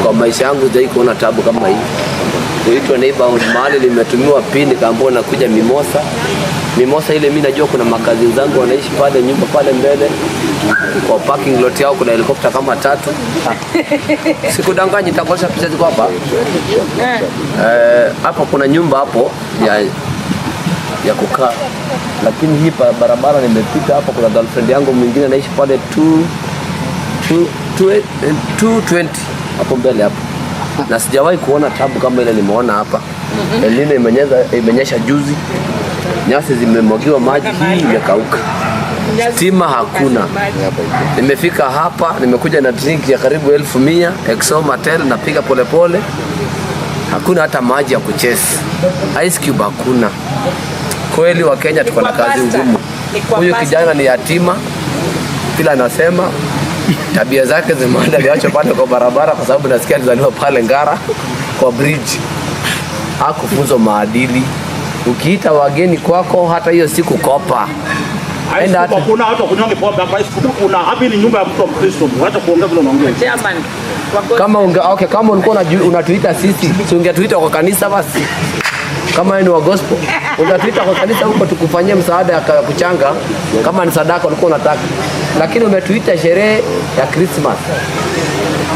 kwa maisha yangu sijawahi kuona tabu kama hii. Kuitwa neighbor mahali nimetumiwa pin kaambia nakuja Mimosa. Mimosa ile mimi najua kuna makazi zangu wanaishi pale nyumba pale mbele. Kwa parking lot yao kuna helikopta kama 3. Sikudanganyi nitakuonyesha picha ziko hapa. Hapo kuna nyumba hapo ya kukaa. Lakini hii barabara nimepita hapo kuna girlfriend yangu mwingine anaishi pale 220 hapo mbele hapo. Na sijawahi kuona tabu kama ile nimeona hapa. Elina imenyesha juzi. Nyasi zimemwagiwa maji, hii imekauka. Stima hakuna. Nimefika hapa, nimekuja na drink ya karibu 1100, Exo Matel napiga polepole. Hakuna hata maji ya kuchesi. Ice cube hakuna. Kweli wa Kenya tuko na kazi ngumu. Huyu kijana ni yatima. Kila anasema tabia zake zimeenda aliacho pale kwa barabara kwa sababu nasikia alizaliwa pale Ngara kwa bridge. Hakufunzwa maadili. Ukiita wageni kwako hata hiyo siku kopa. Aenda hata kuna hata kunyonge pombe hapa isipokuwa kuna hapa ni nyumba ya mtu Mkristo. Acha kuongea vile unaongea. Chairman. Kama ulikuwa unatuita sisi, si ungetuita kwa kanisa basi. Kama ni wa gospel, unatuita kwa kanisa huko tukufanyie msaada ya kuchanga kama ni sadaka ulikuwa unataka. Lakini umetuita sherehe ya Christmas.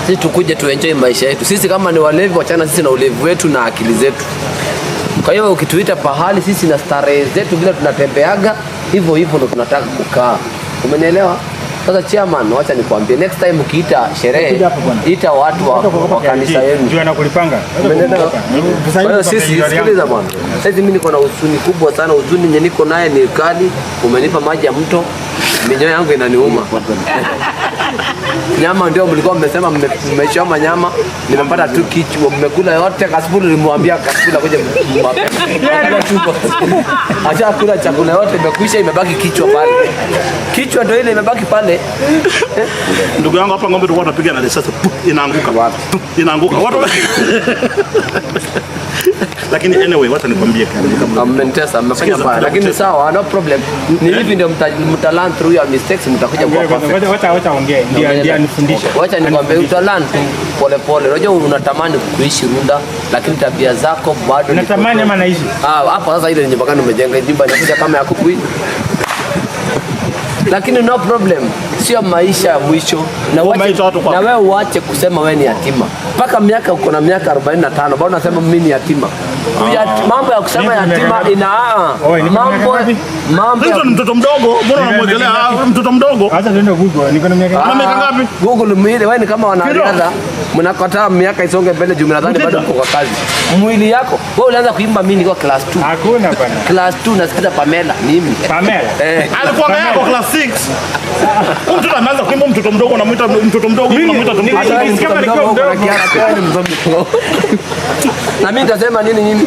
Sisi tukuje tuenjoy maisha yetu. Sisi kama ni walevi wachana sisi na ulevi wetu na akili zetu. Kwa hiyo ukituita pahali sisi na starehe zetu bila tunatembeaga hivyo ndo tunataka kukaa. Umenielewa? Sasa chairman, wacha nikwambie next time ukiita sherehe ita watu wa kanisa yenu. Ndio anakulipanga. Umenielewa? Kwa hiyo sisi sikiliza bwana. Sasa mimi niko na huzuni kubwa sana, huzuni yenye niko naye ni kali. Umenipa maji ya mto, minyoo yangu inaniuma. Nyama ndio mlikuwa mmesema mmechoma nyama, nimepata tu kichwa, mmekula yote. Kasipulu nilimwambia Kasipulu kuja mapema. Acha kula chakula yote imekwisha, imebaki kichwa pale. Kichwa ndio ile imebaki pale. Ndugu yangu hapa ng'ombe tulikuwa tunapiga na risasi inaanguka wapi? Inaanguka. Watu lakini anyway wacha nikwambie kama mmentesa mmefanya baya lakini sawa no problem. Ni hivi ndio mtalan through your mistakes mtakuja kwa perfect. Wacha ongee ndio nifundishe. Wacha nikwambie utalan pole pole. Unajua unatamani kuishi Runda lakini tabia zako bado unatamani ama naishi. Hapa sasa ile nyumba gani umejenga nyumba inakuja kama ya kuku. Lakini no problem. Sio maisha ya mwisho na wewe uache kusema wewe ni yatima. Mpaka miaka uko na miaka 45 bado unasema mimi ni yatima. Mambo ya kusema yatima mambo ya mtoto mdogo, mbona unamwegelea mtoto mdogo? Acha tuende Google. Niko na miaka ngapi? Google mwili wewe ni kama wanariadha, mnakataa miaka isonge mbele juu mnadhani bado uko kwa kazi. Mwili yako wewe ulianza kuimba mimi niko class 2. Hakuna bana. Class 2 nasikiza Pamela mimi. Pamela. Alikuwa kwa class 6. Mtu anaanza kuimba mtoto mdogo na muita mtoto mdogo na muita mtoto mdogo kama niko mdogo. Na mimi nitasema nini?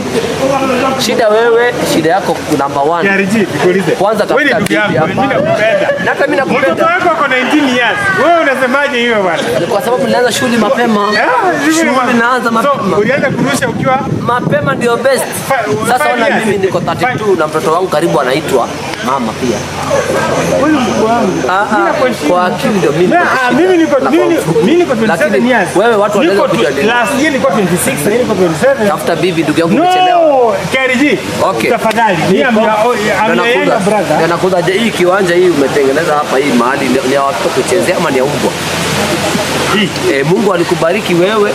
Shida wewe, shida yako number 1. KRG, nikuulize. Kwanza tafuta bibi hapa. Mimi nakupenda. Hata mimi nakupenda. Mtoto wako ako 19 years. Wewe unasemaje hiyo bwana? Kwa sababu nilianza shule mapema. Shule inaanza mapema. Ulianza kurusha ukiwa mapema ndio best. Sasa ona mimi niko 32 na mtoto wangu karibu anaitwa mama pia. Wewe mkubwa wangu. Kwa akili ndio mimi. Mimi niko 27 years. Wewe watu wanaweza kujadili. Last year niko 26 na niko 27. Tafuta bibi ndugu yangu umechelewa. No, KRG. Okay. Tafadhali. Ndio brother. Nakuza hii kiwanja hii umetengeneza hapa hii mahali ni ya watoto kuchezea ama ni ya mbwa? Mungu alikubariki wewe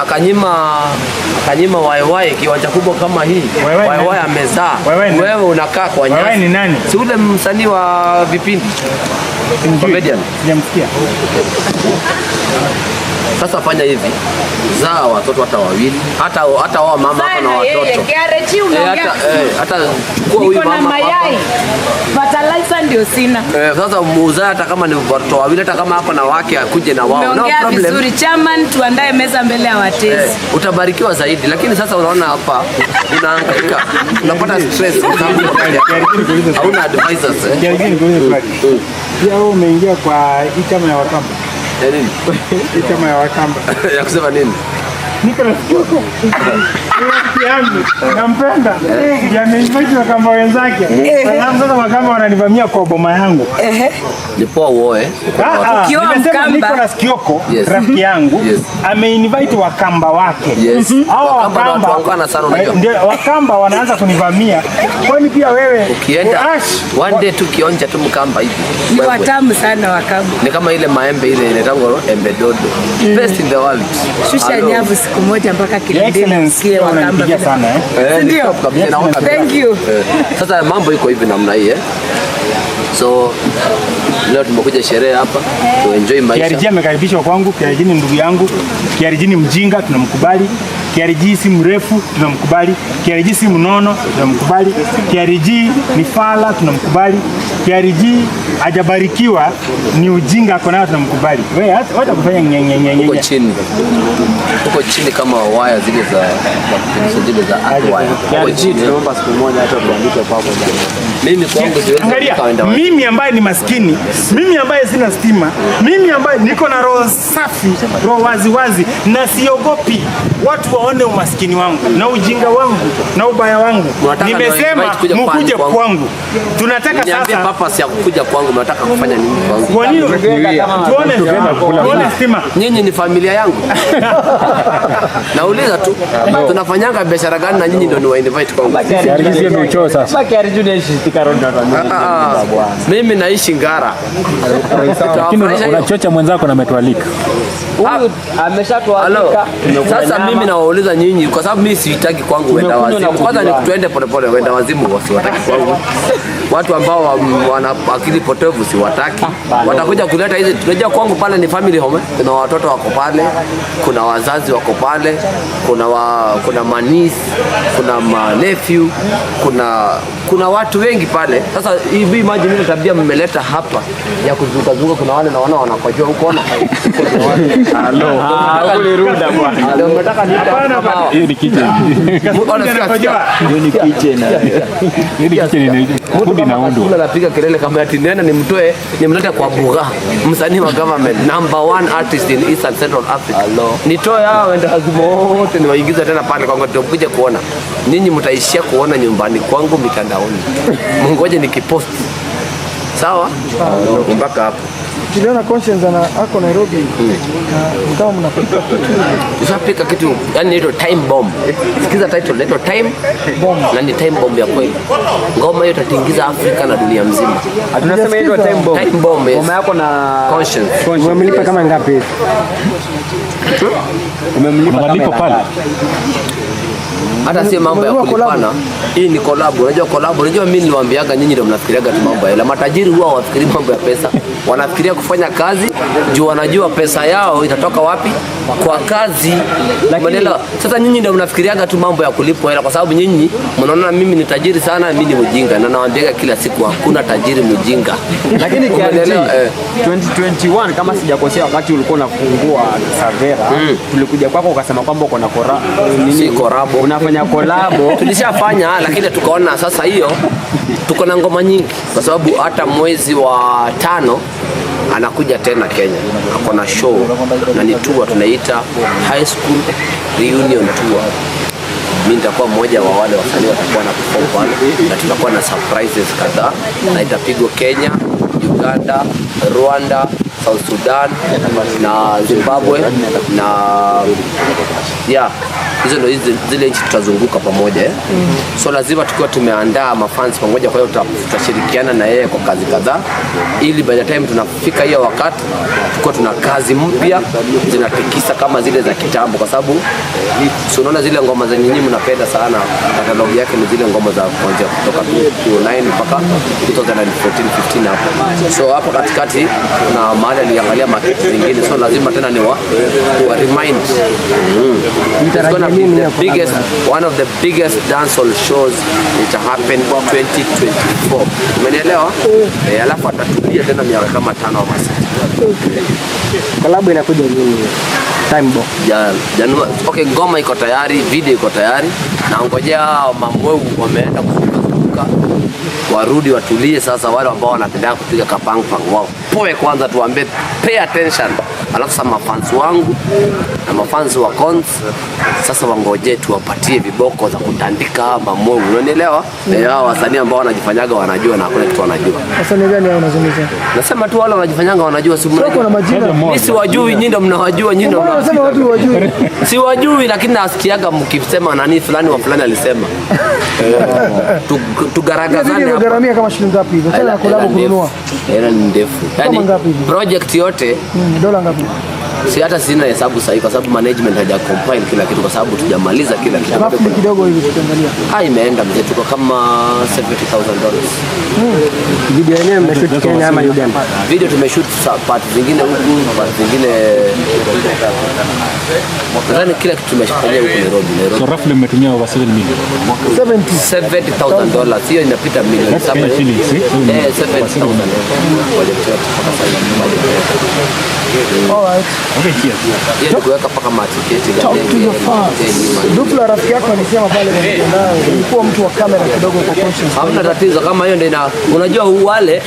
akanyima waiwai kiwanja kubwa kama hii. Waiwai amezaa. Wewe unakaa kwa nyasi. Waiwai ni nani? Si ule msanii wa vipindi. Comedian. Sijamsikia. Sasa fanya hivi. Zaa watoto hata wawili. Hata wao mama hapa na watoto. Hata chukua huyu mama hapa. Fertilizer ndio sina. Sasa muuzaa hata kama ni watoto wawili hata kama hapa na wake akuje na wao. No problem. Vizuri chairman, tuandae meza mbele ya watezi. Utabarikiwa zaidi lakini sasa unaona hapa unahangaika. Unapata stress hauna advisors. Pia wewe umeingia kwa hii chama ya Wakamba. Nini? Hii chama ya Wakamba. Ya kusema nini? Niko na rafiki yangu nampenda. Ameinvite wakamba wenzake. Sasa wakamba wananivamia kwa boma yangu. Nipo uoe. Nimesema Nicholas Kioko rafiki yangu ameinvite wakamba wake. Hao wakamba sana unajua. Ndio wakamba wanaanza kunivamia. Kwani pia wewe ukienda one day tukionja tu mkamba hivi. Ni watamu sana wakamba. Ni kama ile maembe ile inaitwa embe dodo. Best in the world. Shusha nyavu siku moja mpaka Kilindini sikie wakamba sana ndio. Thank you. Sasa mambo iko hivi namna hii So leo tumekuja sherehe hapa to enjoy maisha. KRG amekaribishwa kwangu. KRG ni ndugu yangu. KRG ni mjinga, tunamkubali. KRG si mrefu, tunamkubali. KRG si mnono, tunamkubali. KRG ni fala, tunamkubali. KRG hajabarikiwa, ni ujinga ako nayo, tunamkubali. Wewe wacha kufanya nyenyenyenye. Uko chini. Uko chini kama waya zile za waya. Uko chini. Tunaomba siku moja hata tuandike kwako jana. Mimi kwangu siwezi kaenda. Mimi ambaye ni maskini, mimi ambaye sina stima, mimi ambaye niko na roho safi, roho wazi na siogopi watu waone umaskini wangu na ujinga wangu na ubaya wangu. Nimesema mkuje kwangu. Tunataka sasa papa si kuja kwangu, nataka kufanya nini kwangu? Kwa nini? Tuone stima. Nyinyi ni familia yangu. Nauliza tu tunafanyanga biashara gani na nyinyi ndio ni wa invite kwangu? Sasa mimi naishi Ngara. Lakini unachocha mwenzako na ametualika. Huyu ameshatualika. Sasa mimi nawauliza nyinyi kwa sababu mimi sitaki kwangu wenda wazimu. Kwanza ni tuende polepole, wenda wazimu wasiwataki kwangu. Watu ambao wana akili potovu siwataki. Watakuja kuleta hizi. Tunajua kwangu pale ni family home. Kuna watoto wako pale, kuna wazazi wako pale, kuna manisi, kuna nephew, kuna watu wengi pale. Sasa hivi imagine ile tabia mmeleta hapa ya kuzunguka, kuna wale na wanakojua huko na kule ruda bwana. Ndio mnataka hapa. Hiyo ni kitchen. Hiyo ni kitchen. Hiyo ni kitchen ni na undo. Kuna napiga kelele kama ati nena nimlete kwa Buga. Msanii wa government number 1 artist in Eastern Central Africa. Nitoe hao wenda wote niwaingize tena pale kwangu ndio mkuje kuona. Ninyi mtaishia kuona nyumbani kwangu mitandaoni. Mungoje nikipost. Sawa? Mpaka hapo. Kiliona conscience na ako Nairobi. Kama mnapika kitu. Usapika kitu, yani ndio time bomb. Sikiza title ndio time bomb. Na ni time bomb ya kweli. Ngoma hiyo itatingiza Afrika na dunia mzima. Tunasema ndio time bomb. Time bomb. Ngoma yako na conscience. Umemlipa kama ngapi? Umemlipa pale. Hata si mambo ya kulipana. Hii ni collab. Unajua collab, unajua mimi niliwaambiaga nyinyi ndio mnafikiriaga tu mambo ya hela. Matajiri huwa hawafikiri mambo ya pesa. Wanafikiria kufanya kazi juu wanajua pesa yao itatoka wapi kwa kazi. Umeelewa? Sasa nyinyi ndio mnafikiriaga tu mambo ya kulipwa hela kwa sababu nyinyi mnaona mimi ni tajiri sana, mimi ni mjinga na nawaambia kila siku hakuna tajiri mjinga. Lakini kiasi 2021 kama sijakosea, wakati ulikuwa unafungua Savera, tulikuja kwako ukasema kwamba uko na si korabo. Unafanya kolabo. Tulishafanya lakini tukaona sasa hiyo tuko na ngoma nyingi kwa sababu hata mwezi wa 5 anakuja tena Kenya. Ako na show na ni tour tunaita High School Reunion Tour. Mimi nitakuwa mmoja wa wale wasanii watakuwa na perform pale na tutakuwa na surprises kadhaa na itapigwa Kenya, Uganda, Rwanda, South Sudan na Zimbabwe na hizo ndio zile nchi tutazunguka pamoja So lazima tukiwa tumeandaa mafans pamoja, kwa hiyo tutashirikiana na yeye kwa kazi kadhaa ili by the time tunafika hiyo wakati tukiwa tuna kazi mpya zinatikisa kama zile za kitambo, kwa sababu unaona zile ngoma za nyinyi mnapenda sana, catalog yake ni zile ngoma za kuanzia kutoka 2009 mpaka 2014-15 hapo. So hapo katikati na mahali aliangalia market zingine, so lazima tena ni wa remind one of the biggest dancehall shows which happen 2024. Umeelewa? Alafu atatulia tena miaka kama 5 au 6. Collab inakuja nini? Time bomb. Januari. Okay, ngoma iko tayari, video iko tayari. Na ngojea mambo wameenda kufunga. Warudi watulie sasa, wale ambao wanapenda kupiga kapang wao. Poe kwanza tuambie pay attention. Alafu sasa mafans wangu na mafans wa Cons sasa wangoje tuwapatie viboko za kutandika mamovu. Unanielewa? Hao wasanii ambao wanajifanyaga wanajua na hakuna kitu wanajua. Wasanii gani hao unazungumzia? Nasema tu wale wanajifanyanga wanajua, si mnajua. Kuna majina. Mimi siwajui, nyinyi ndio mnawajua, nyinyi ndio mnasema watu wajui. Siwajui, lakini nasikiaga mkisema nani fulani wa fulani alisema. Tugaragazane hapa. Gharamia kama shilingi ngapi hivi? Tena collab kununua. Hela ni ndefu. Yaani project yote dola ngapi? Si hata sina hesabu sahihi kwa sababu management haja compile kila kitu kwa sababu tujamaliza kila kitu. Alafu kidogo hivi tukiangalia. Imeenda mzee, tuko kama $70,000. Video yenyewe mmeshoot Kenya ama Uganda? Video tumeshoot part zingine huku, part zingine nadhani kila kitu tumeshafanyia huko Nairobi. So roughly mmetumia over 7 million. $70,000. Hiyo inapita milioni 7. $70,000. Alright. Okay, cheers. Yeye kuweka paka matiketi gani. Dupla rafiki yako alisema pale kwa mtandao, ulikuwa mtu wa kamera kidogo kwa conscious. Hamna tatizo kama hiyo ndio unajua wale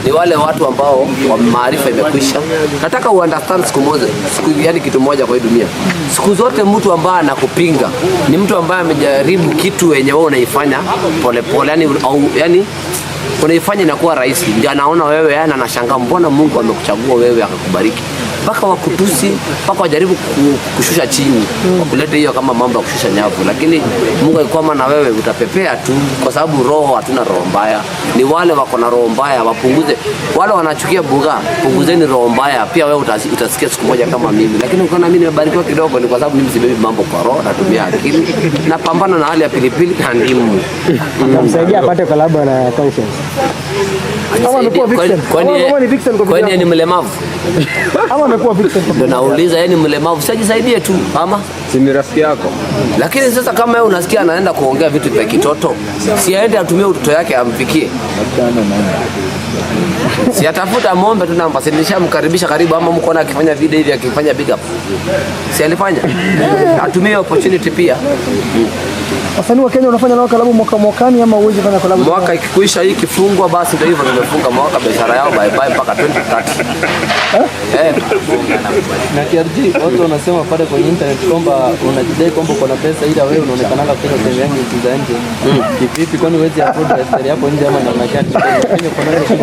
ni wale watu ambao maarifa imekwisha. Nataka uunderstand yani kitu moja kwa hii dunia. Siku zote mtu ambaye anakupinga ni mtu ambaye amejaribu kitu yenye wewe unaifanya polepole, yani unaifanya inakuwa rahisi. Ndio anaona wewe yana anashangaa mbona Mungu amekuchagua wewe akakubariki. Mpaka wakutusi, mpaka wajaribu kushusha chini. Wakulete hiyo kama mambo ya kushusha nyavu. Lakini Mungu akikwama na wewe utapepea tu kwa sababu roho hatuna roho mbaya. Ni wale wako na roho mbaya wapunguze. Wale wanachukia buga, punguzeni roho mbaya. Pia wewe utasikia siku moja kama mimi. Lakini ukiona mimi nimebarikiwa kidogo ni kwa sababu mimi sibebi mambo kwa roho, natumia akili. Napambana na hali ya pilipili na ndimu. Namsaidia apate collab na conscience. Kama amekuwa vixen. Kwani ni mlemavu? Ama amekuwa vixen. Ndio nauliza, yeye ni mlemavu, sijisaidie tu ama si ni rafiki yako. Lakini sasa kama wewe unasikia anaenda kuongea vitu vya kitoto, si aende atumie utoto yake amfikie. Si atafuta mombe tu namba, si nishamkaribisha karibu ama mko na akifanya video hivi akifanya big up. Si alifanya? Atumie opportunity pia. Wasanii wa Kenya wanafanya nao collab mwakani ama uweze kufanya collab? Mwaka ikikwisha hii kifungwa basi ndio hivyo tumefunga mwaka, biashara yao bye bye mpaka 2030. Na KRG watu wanasema pale kwenye internet kwamba unajidai kwamba uko na pesa ila wewe unaonekana kutoka sehemu yangu za nje. Vipi kwani uweze afford lifestyle hapo nje ama namna gani?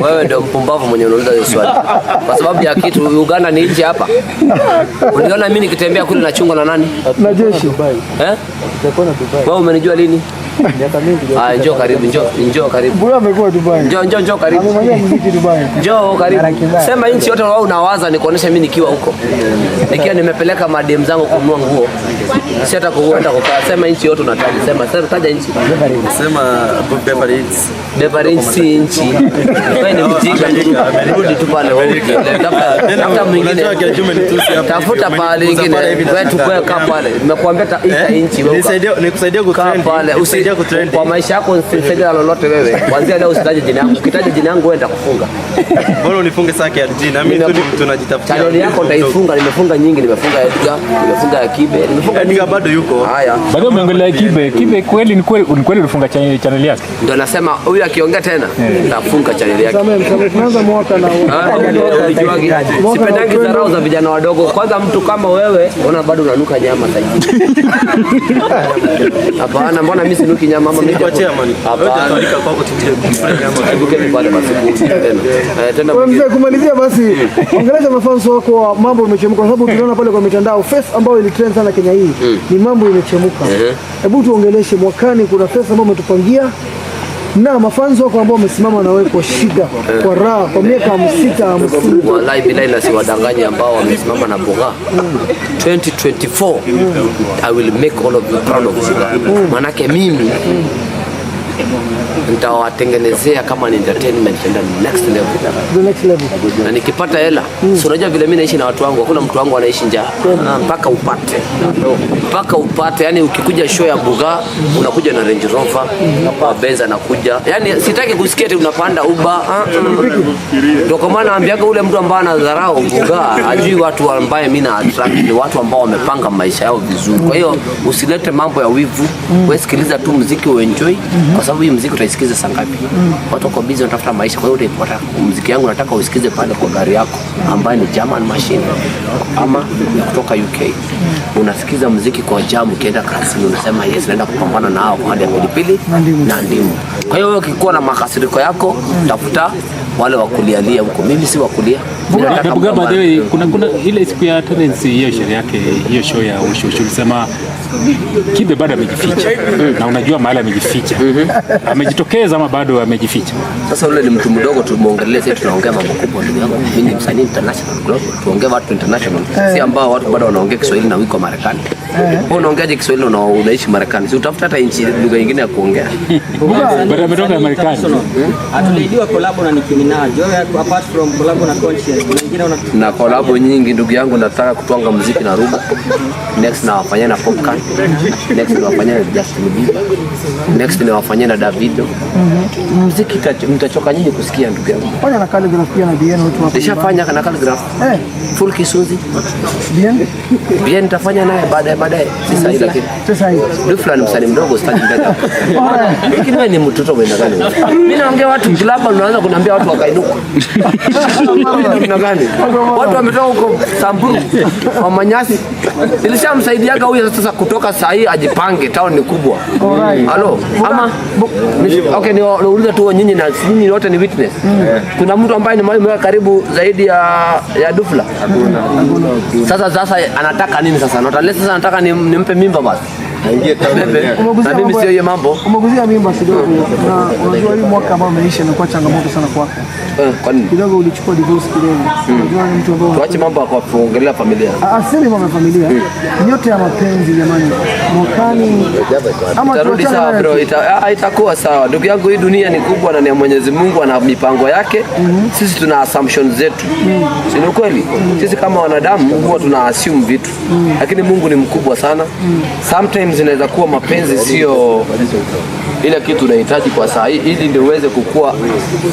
Wewe ndio mpumbavu mwenye unauliza hiyo swali. Kwa sababu ya kitu Uganda ni nje hapa. Uliona mimi nikitembea kule na chungo na nani? Na jeshi. Tutakuwa na Dubai. Wewe umenijua lini? Miaka mingi. Njoo karibu, njoo karibu. Bwana amekuwa Dubai. Njoo karibu. Amemaliza muziki Dubai. Njoo karibu. Sema nchi yote wao unawaza ni kuonesha mimi nikiwa huko. Nikiwa nimepeleka madem zangu kununua nguo. Si hata kuenda kukaa. Sema nchi yote unataja. Sema taja nchi. Sema Beverage si nchi. Wewe ni mjinga. Rudi tu pale wewe. Tafuta mwingine. Tafuta pale nyingine. Wewe tukue kaa pale. Nimekuambia ita nchi wewe. Nikusaidia kutrend. Kwa maisha yako usisaidia lolote wewe. Kuanzia leo usitaje jina yangu. Ukitaja jina yangu wewe nitakufunga. Bora unifunge saki ya jina. Mimi tu tunajitafutia. Channel yako utaifunga, nimefunga nyingi, nimefunga Edgar, nimefunga Akibe, nimefunga Edgar bado yuko. Haya. Bado umeongelea Kibe kweli ni kweli ulifunga channel yake. Ndio nasema huyu akiongea tena nitafunga channel yake. Tunaanza mwaka na sipendangi dharau za vijana wadogo. Kwanza mtu kama wewe ona bado unanuka nyama sasa. Hapana, mbona mimi sinuki nyama mama mimi? Hapana, tutalika kwako tufanye nyama. Tubuke pale basi tena. Kwa mzee kumalizia basi, ongeleza mafans wako wa mambo imechemka kwa sababu tunaona pale kwa mitandao face ambayo ilitrend sana Kenya hii ni mambo imechemka. Hebu tuongeleshe mwakani kuna face ambayo umetupangia na mafans wako ambao wamesimama na wewe kwa shida, kwa raha, kwa miaka 50. Wallahi billahi na siwadanganye ambao wamesimama na Boga. 2024 I will make all of you proud of Boga. Manake mimi nitawatengenezea kama ni entertainment and next level. The next level. Na nikipata hela, si unajua vile mimi naishi na watu wangu, hakuna mtu wangu anaishi njaa. Mpaka upate. Mpaka upate, yani ukikuja show ya Buga, unakuja na Range Rover, na Benz anakuja. Yani sitaki kusikia eti unapanda Uber. Ndio kwa maana naambiaga ule mtu ambaye anadharau Buga, ajui watu ambao mimi na attract ni watu ambao wamepanga maisha yao vizuri. Kwa hiyo usilete mambo ya wivu, wewe sikiliza tu muziki uenjoy kwa sababu hii muziki utaisikiza saa ngapi? Watu wako busy wanatafuta maisha, kwa hiyo utaipata muziki yangu nataka usikize pale kwa gari yako ambayo ni German machine ama kutoka UK. Unasikiza muziki kwa jam ukienda kazini, unasema yes, naenda kupambana nao kwa hali ya pilipili na ndimu. Kwa hiyo ukikuwa na makasiriko yako, tafuta wale wakulialia huko. Mimi si wakulia. By the way, kuna ile siku ya tendency hiyo sherehe yake, hiyo show ya Ushushu ulisema Kibe bado amejificha. Na unajua mahali amejificha. Amejitokeza ama bado amejificha? Sasa ule ni mtu mdogo, tumuongelee sisi, tunaongea mambo makubwa ndugu yangu. Mimi ni msanii international global. Tuongee watu international. Si ambao watu bado wanaongea Kiswahili na wiko Marekani. Wewe unaongeaje Kiswahili na unaishi Marekani? Si utafuta hata nchi lugha nyingine ya kuongea. Bado ametoka Marekani. Atulidiwa collab na Nicki Minaj. Apart from collab na Conscience, wengine na collab nyingi ndugu yangu, nataka kutwanga muziki na Ruga. Next na wafanyia na Popcorn. Next ni wafanyia na Justin Bieber. Next ni wafanyia na Davido. Muziki mtachoka nyinyi kusikia ndugu yangu. Fanya na calligraph pia na Bien watu hapo. Nishafanya na calligraph. Full Kisuzi. Bien nitafanya naye baadaye. Sasa hivi lakini. Sasa hivi. Dufla ni msanii mdogo sitaki mbele. Lakini wewe ni mtoto mwenda gani? Mimi naongea watu kilaba, unaanza kuniambia watu wakainuka. Mimi gani? Watu wametoka huko Samburu kwa Manyasi. Nilishamsaidiaga huyo sasa kutoka saa hii ajipange, town ni kubwa. Halo, ama okay, niulize tu nyinyi na nyinyi wote ni witness. Kuna mtu ambaye ni mwaka karibu zaidi ya Dufla? Sasa anataka nini sasa? Sasa anataka nimpe mimba basi. Na mimi sio hiyo mambo. Umeguzia mimba kidogo. Na unajua hii mwaka ambao umeisha imekuwa changamoto sana kwako. Kwa nini? Kidogo ulichukua divorce kidogo. Unajua ni mtu ambaye tuache mambo ya kuongelea familia. Asili mambo ya familia. Nyote ya mapenzi jamani. Mwakani ama turudi sawa bro, itakuwa sawa. Ndugu yangu, hii dunia ni kubwa na ni Mwenyezi Mungu ana mipango yake. Sisi tuna assumptions zetu. Si ni kweli? Sisi kama wanadamu huwa tuna assume vitu. Lakini Mungu ni mkubwa sana. Sometimes inaweza kuwa mapenzi sio ile kitu unahitaji kwa saa hii, ili ndio uweze kukua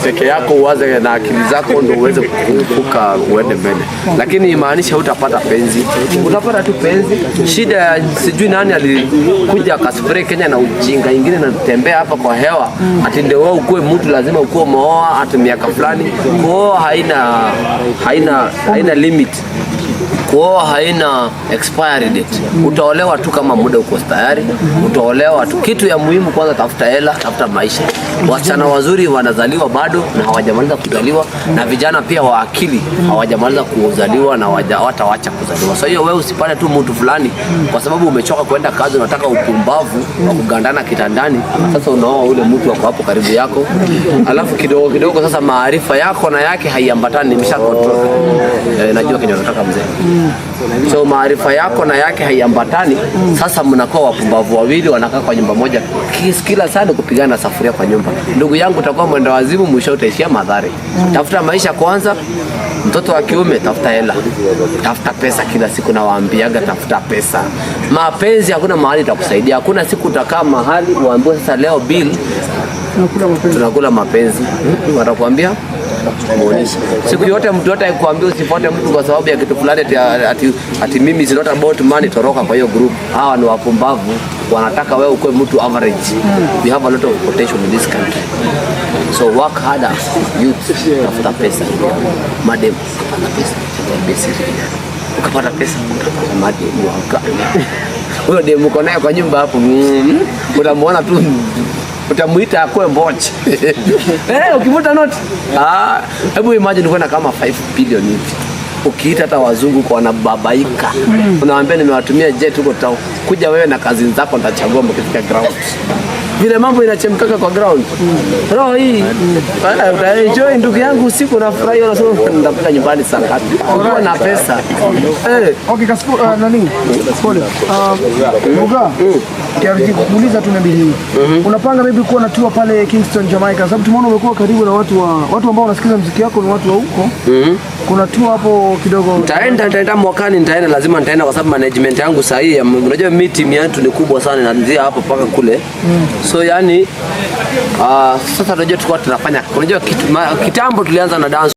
peke yako, uwaze na akili zako ndio uweze kuvuka uende mbele. Lakini imaanisha hutapata penzi. Utapata tu penzi. Shida sijui nani alikuja akaspray Kenya na ujinga ingine na tembea hapa kwa hewa. Ati ndio wewe ukue mtu lazima ukue umeoa ati miaka fulani. Kwa haina limit. Kuoa haina expiry date. Utaolewa tu kama muda uko tayari. Utaolewa tu. Kitu ya muhimu kwanza, tafuta hela, tafuta maisha. Wasichana wazuri wanazaliwa bado na hawajamaliza kuzaliwa, na vijana pia wa akili hawajamaliza kuzaliwa na hawataacha kuzaliwa. So hiyo wewe usipate tu mtu fulani kwa sababu umechoka kwenda kazi, unataka upumbavu wa kugandana kitandani. Sasa unaoa ule mtu wako hapo karibu yako. Alafu kidogo sasa maarifa yako na yake haiambatani, nimesha control. Najua kenye unataka mzee. So maarifa yako na yake haiambatani. Sasa mnakuwa wapumbavu wawili wanakaa kwa nyumba moja, kila saa kupigana safuria kwa nyumba. Ndugu yangu, utakuwa mwenda wazimu, mwisho utaishia madhara. Tafuta maisha kwanza. Mtoto wa kiume, tafuta hela, tafuta pesa kila siku, na waambiaga tafuta pesa. Mapenzi hakuna mahali itakusaidia. Hakuna siku utakaa mahali uambiwe sasa leo bill tunakula mapenzi. Watakwambia muonesha. Siku yote mtu yote akikwambia usifuate mtu kwa sababu ya kitu fulani ati mimi is not about money, toroka kwa hiyo group. Hawa ni wapumbavu, wanataka wewe ukue mtu average. We have a lot of potential in this country. So work harder, youth, tafuta pesa. Madem, ukapata pesa, madem waka. Huyo demu uko naye kwa nyumba hapo, unamuona tu, utamuita akue mbochi. Ukivuta noti. Hebu imagine uko na kama 5 billion hivi. Ukiita hata wazungu kwa wanababaika. Unawaambia nimewatumia jet huko town. Kuja wewe na kazi zako, nitachagua mkifika ground. Vile mambo inachemkaka kwa ground. Roho hii. Utaenjoy ndugu yangu, usiku na furahi, unasema nitapenda nyumbani saa ngapi. Ukiwa na pesa. Okay, kasipo nani? Pole. Muga. Kiariji kuuliza tu nabii hii. Unapanga maybe kuwa na tour pale Kingston, Jamaica? Sababu tumeona umekuwa karibu na watu ambao wanasikiza muziki wako, ni watu wa huko. Kuna tour hapo kidogo. Nitaenda mwakani, lazima nitaenda kwa sababu management yangu saa hii, unajua mimi team yetu ni kubwa sana, inaanzia hapo mpaka kule. So yani sasa tunajua tulikuwa tunafanya, unajua kitambo tulianza na dance.